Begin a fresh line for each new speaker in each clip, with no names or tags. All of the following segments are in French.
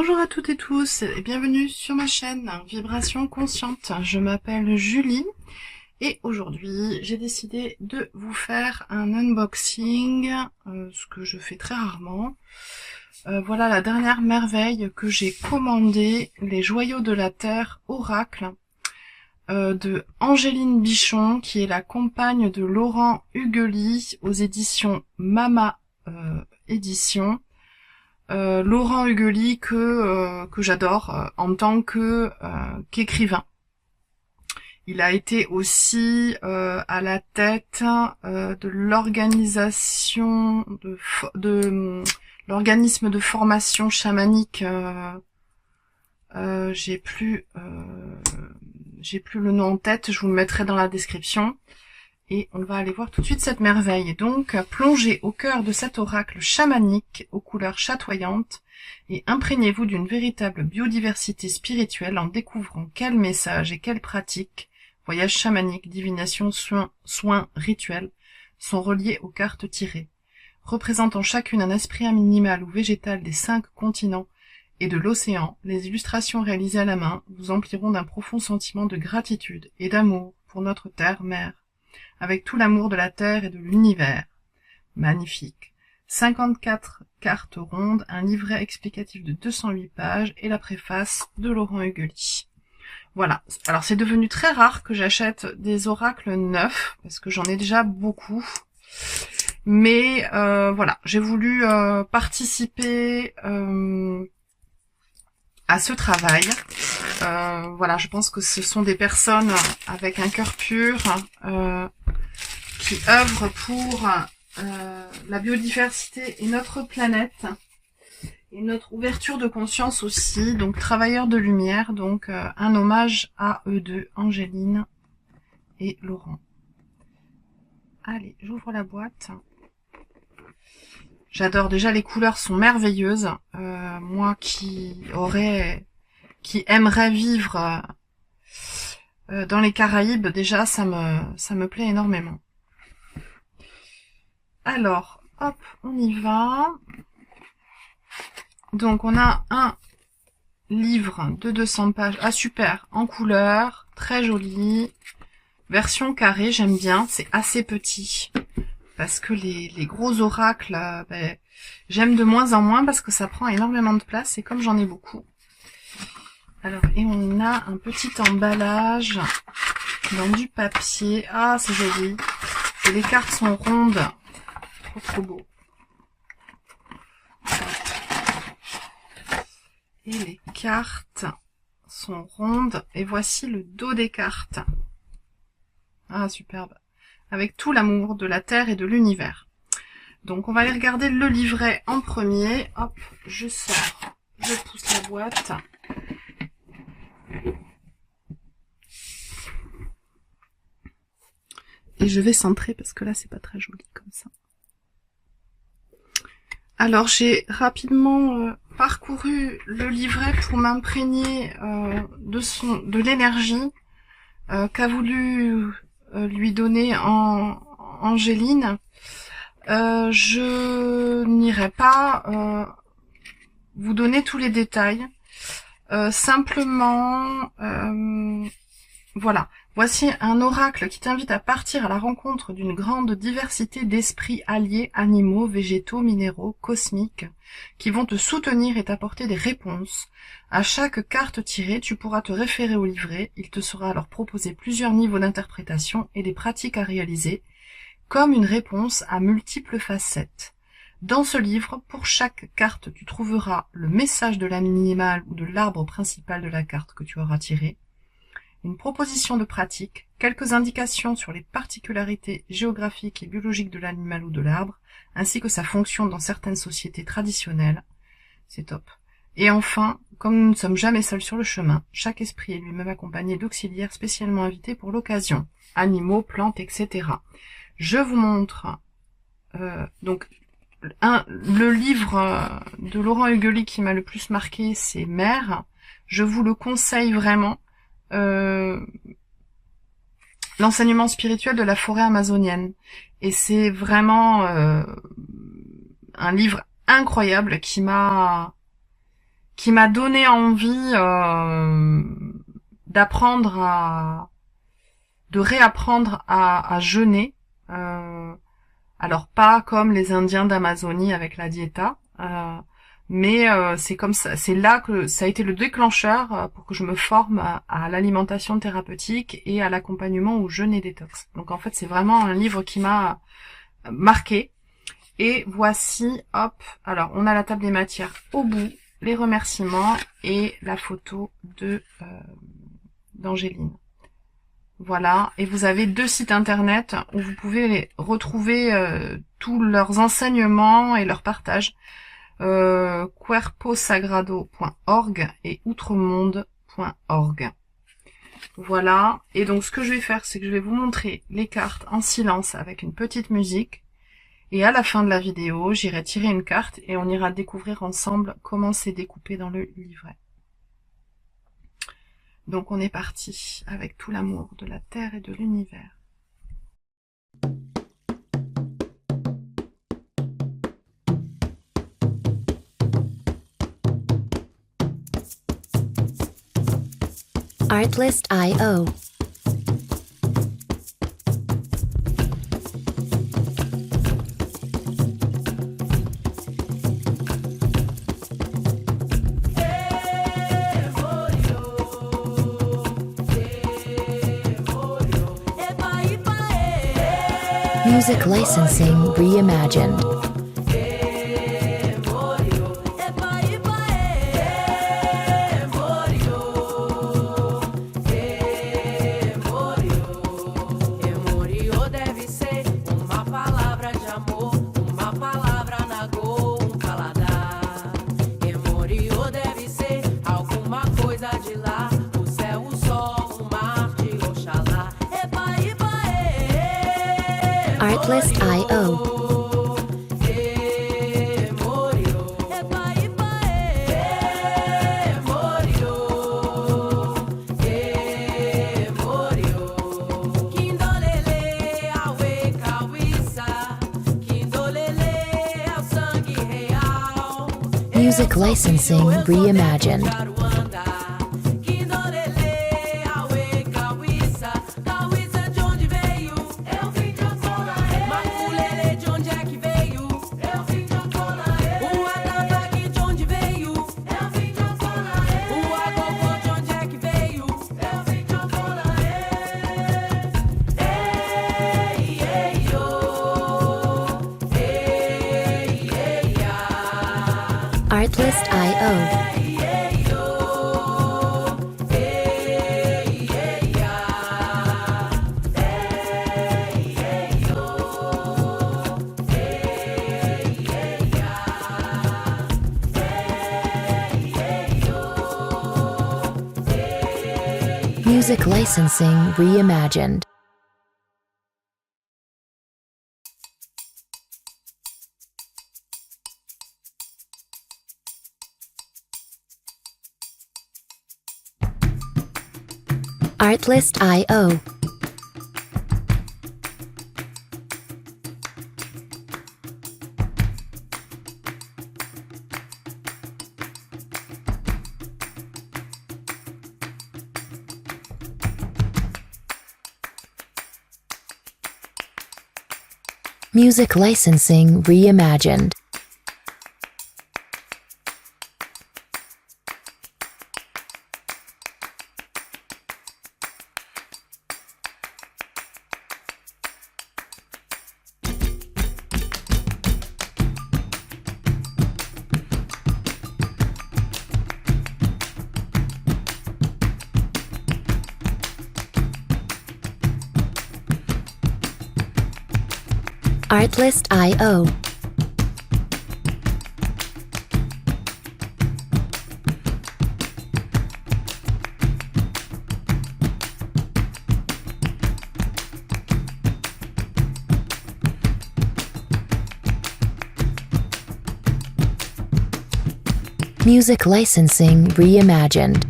Bonjour à toutes et tous et bienvenue sur ma chaîne Vibration Consciente. Je m'appelle Julie et aujourd'hui j'ai décidé de vous faire un unboxing, ce que je fais très rarement. Voilà la dernière merveille que j'ai commandée, les joyaux de la terre Oracle de Angéline Bichon, qui est la compagne de Laurent Huguely aux éditions Mama Éditions. Laurent Huguely que j'adore en tant qu'écrivain. Il a été aussi à la tête de l'organisation de l'organisme de formation chamanique. J'ai plus le nom en tête. Je vous le mettrai dans la description. Et on va aller voir tout de suite cette merveille. Donc, plongez au cœur de cet oracle chamanique aux couleurs chatoyantes et imprégnez-vous d'une véritable biodiversité spirituelle en découvrant quels messages et quelles pratiques, voyages chamaniques, divination, soins, rituels, sont reliés aux cartes tirées. Représentant chacune un esprit animal ou végétal des 5 continents et de l'océan, les illustrations réalisées à la main vous empliront d'un profond sentiment de gratitude et d'amour pour notre terre-mère, avec tout l'amour de la Terre et de l'univers. Magnifique. 54 cartes rondes, un livret explicatif de 208 pages et la préface de Laurent Huguely. Voilà. Alors c'est devenu très rare que j'achète des oracles neufs, parce que j'en ai déjà beaucoup. Mais voilà, j'ai voulu participer à ce travail. Voilà, je pense que ce sont des personnes avec un cœur pur, qui œuvrent pour la biodiversité et notre planète et notre ouverture de conscience aussi, donc travailleurs de lumière, donc un hommage à eux deux, Angéline et Laurent. Allez, j'ouvre la boîte. J'adore, déjà les couleurs sont merveilleuses. Moi qui aimerais vivre dans les Caraïbes, déjà ça me plaît énormément. Alors, hop, on y va. Donc on a un livre de 200 pages, ah super, en couleur, très joli, version carrée, j'aime bien, c'est assez petit, parce que les gros oracles, j'aime de moins en moins parce que ça prend énormément de place, et comme j'en ai beaucoup. Alors, et on a un petit emballage dans du papier, ah c'est joli, et les cartes sont rondes, trop beau. Et les cartes sont rondes. Et voici le dos des cartes. Ah, superbe. Avec tout l'amour de la Terre et de l'univers. Donc, on va aller regarder le livret en premier. Hop, je sors. Je pousse la boîte. Et je vais centrer parce que là, c'est pas très joli comme ça. Alors, j'ai parcouru le livret pour m'imprégner de l'énergie qu'a voulu lui donner Angéline. Je n'irai pas vous donner tous les détails. Simplement, voilà. Voici un oracle qui t'invite à partir à la rencontre d'une grande diversité d'esprits alliés, animaux, végétaux, minéraux, cosmiques, qui vont te soutenir et t'apporter des réponses. À chaque carte tirée, tu pourras te référer au livret. Il te sera alors proposé plusieurs niveaux d'interprétation et des pratiques à réaliser, comme une réponse à multiples facettes. Dans ce livre, pour chaque carte, tu trouveras le message de l'animal ou de l'arbre principal de la carte que tu auras tiré, une proposition de pratique, quelques indications sur les particularités géographiques et biologiques de l'animal ou de l'arbre, ainsi que sa fonction dans certaines sociétés traditionnelles. C'est top. Et enfin, comme nous ne sommes jamais seuls sur le chemin, chaque esprit est lui-même accompagné d'auxiliaires spécialement invités pour l'occasion, animaux, plantes, etc. Je vous montre donc le livre de Laurent Huguely qui m'a le plus marqué, c'est Mère. Je vous le conseille vraiment. L'enseignement spirituel de la forêt amazonienne. Et c'est vraiment un livre incroyable qui m'a qui m'a donné envie de réapprendre à jeûner. Alors pas comme les Indiens d'Amazonie avec la dieta, mais c'est comme ça, c'est là que ça a été le déclencheur pour que je me forme à l'alimentation thérapeutique et à l'accompagnement au jeûne et détox. Donc en fait, c'est vraiment un livre qui m'a marqué. Et voici, hop, alors on a la table des matières au bout, les remerciements et la photo de d'Angéline. Voilà, et vous avez 2 sites internet où vous pouvez retrouver tous leurs enseignements et leurs partages. Cuerposagrado.org et outremonde.org. Voilà, et donc ce que je vais faire, c'est que je vais vous montrer les cartes en silence avec une petite musique. Et à la fin de la vidéo, j'irai tirer une carte et on ira découvrir ensemble comment c'est découpé dans le livret. Donc on est parti avec tout l'amour de la Terre et de l'univers.
Artlist.io. Music licensing reimagined. Artlist.io. Music licensing reimagined. Artlist.io. Music licensing reimagined. Artlist.io. Music licensing reimagined. Artlist.io. Music licensing reimagined.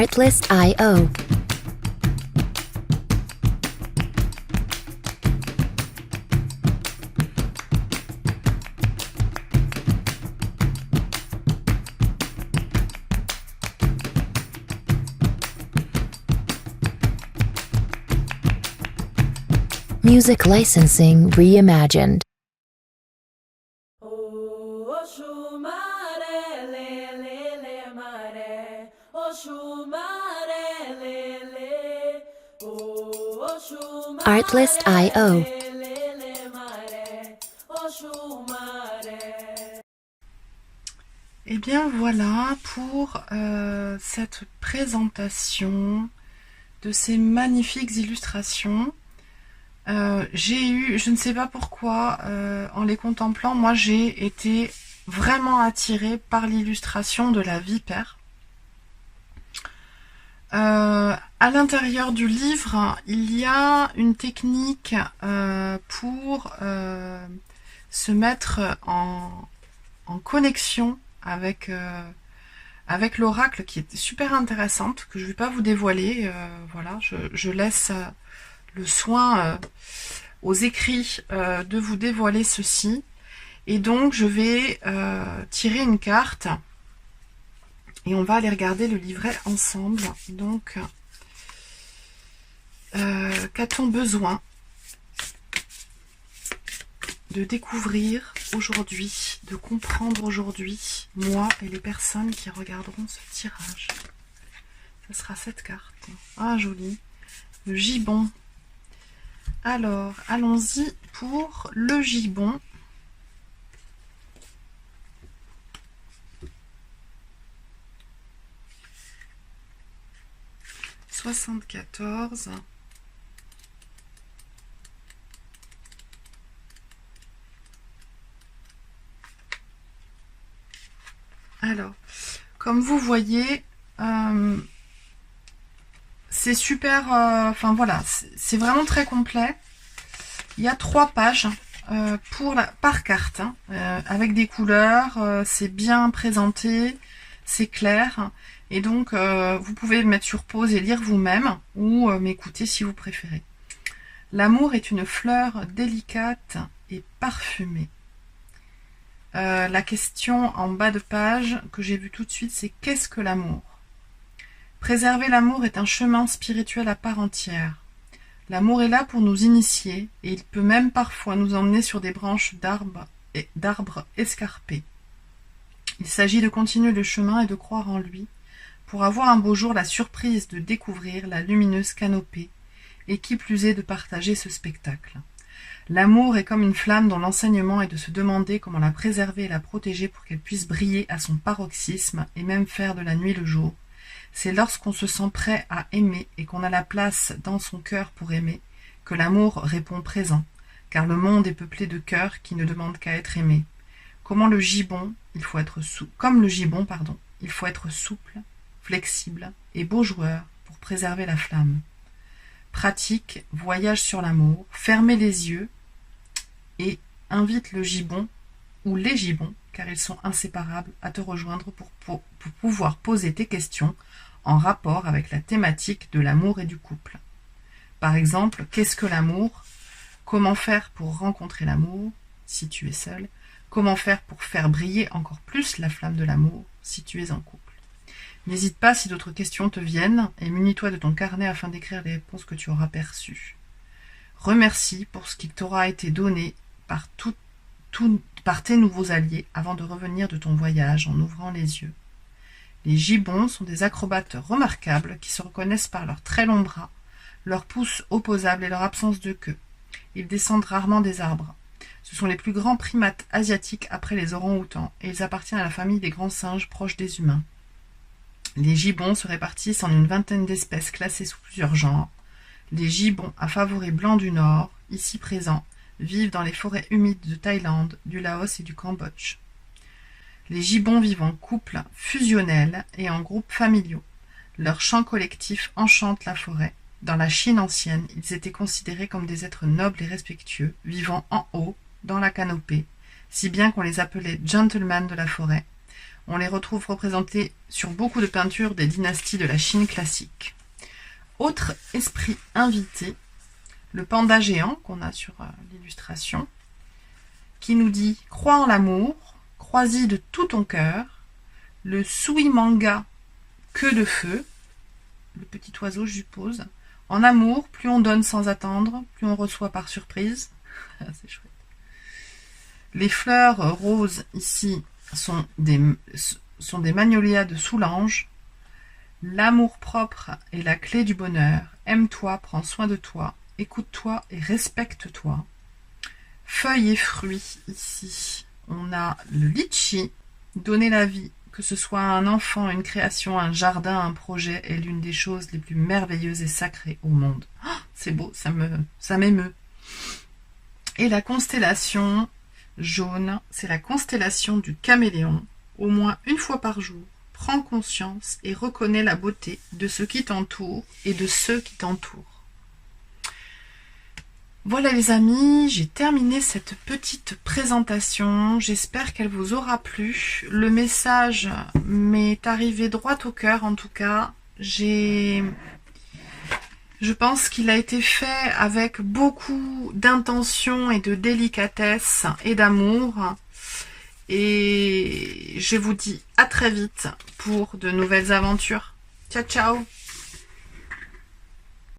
Artlist.io. Music licensing reimagined. Artlist.io.
Et bien voilà pour cette présentation de ces magnifiques illustrations. J'ai eu, je ne sais pas pourquoi, en les contemplant, moi j'ai été vraiment attirée par l'illustration de la vipère. À l'intérieur du livre, il y a une technique pour se mettre en connexion avec l'oracle qui est super intéressante, que je ne vais pas vous dévoiler. Voilà, je laisse le soin aux écrits de vous dévoiler ceci. Et donc, je vais tirer une carte et on va aller regarder le livret ensemble. Donc, qu'a-t-on besoin de découvrir aujourd'hui, de comprendre aujourd'hui, moi et les personnes qui regarderont ce tirage? Ce sera cette carte. Ah, jolie. Le gibbon. Alors, allons-y pour le gibbon. « 74 ». Alors, comme vous voyez, c'est super, enfin voilà, c'est vraiment très complet. Il y a 3 pages par carte, hein, avec des couleurs, c'est bien présenté, c'est clair. Et donc, vous pouvez mettre sur pause et lire vous-même, ou m'écouter si vous préférez. L'amour est une fleur délicate et parfumée. La question en bas de page que j'ai vue tout de suite, c'est qu'est-ce que l'amour? Préserver l'amour est un chemin spirituel à part entière. L'amour est là pour nous initier, et il peut même parfois nous emmener sur des branches d'arbres escarpés. Il s'agit de continuer le chemin et de croire en lui, pour avoir un beau jour la surprise de découvrir la lumineuse canopée, et qui plus est de partager ce spectacle. L'amour est comme une flamme dont l'enseignement est de se demander comment la préserver et la protéger pour qu'elle puisse briller à son paroxysme et même faire de la nuit le jour. C'est lorsqu'on se sent prêt à aimer et qu'on a la place dans son cœur pour aimer que l'amour répond présent, car le monde est peuplé de cœurs qui ne demandent qu'à être aimés. Comme le gibbon, il faut être souple, flexible et beau joueur pour préserver la flamme. Pratique, voyage sur l'amour, fermez les yeux et invite le gibbon ou les gibbons, car ils sont inséparables, à te rejoindre pour pouvoir poser tes questions en rapport avec la thématique de l'amour et du couple. Par exemple, qu'est-ce que l'amour? Comment faire pour rencontrer l'amour si tu es seul? Comment faire pour faire briller encore plus la flamme de l'amour si tu es en couple? N'hésite pas si d'autres questions te viennent et munis-toi de ton carnet afin d'écrire les réponses que tu auras perçues. Remercie pour ce qui t'aura été donné par tes nouveaux alliés avant de revenir de ton voyage en ouvrant les yeux. Les gibbons sont des acrobates remarquables qui se reconnaissent par leurs très longs bras, leurs pouces opposables et leur absence de queue. Ils descendent rarement des arbres. Ce sont les plus grands primates asiatiques après les orang-outans et ils appartiennent à la famille des grands singes proches des humains. Les gibbons se répartissent en une vingtaine d'espèces classées sous plusieurs genres. Les gibbons à favoris blancs du Nord, ici présents, vivent dans les forêts humides de Thaïlande, du Laos et du Cambodge. Les gibbons vivent en couples fusionnels et en groupes familiaux. Leur chant collectif enchante la forêt. Dans la Chine ancienne, ils étaient considérés comme des êtres nobles et respectueux, vivant en haut, dans la canopée, si bien qu'on les appelait gentlemen de la forêt. On les retrouve représentés sur beaucoup de peintures des dynasties de la Chine classique. Autre esprit invité, le panda géant qu'on a sur l'illustration, qui nous dit « Crois en l'amour, crois-y de tout ton cœur, le Suimanga, queue de feu », le petit oiseau, je suppose. En amour, plus on donne sans attendre, plus on reçoit par surprise. C'est chouette. Les fleurs roses ici sont des magnolias de Soulanges. L'amour propre est la clé du bonheur. Aime-toi, prends soin de toi, écoute-toi et respecte-toi. Feuilles et fruits ici. On a le litchi, donner la vie. Que ce soit un enfant, une création, un jardin, un projet, est l'une des choses les plus merveilleuses et sacrées au monde. Oh, c'est beau, ça m'émeut. Et la constellation jaune, c'est la constellation du caméléon. Au moins une fois par jour, prends conscience et reconnais la beauté de ce qui t'entoure et de ceux qui t'entourent. Voilà les amis, j'ai terminé cette petite présentation, j'espère qu'elle vous aura plu. Le message m'est arrivé droit au cœur en tout cas. Je pense qu'il a été fait avec beaucoup d'intention et de délicatesse et d'amour. Et je vous dis à très vite pour de nouvelles aventures. Ciao ciao!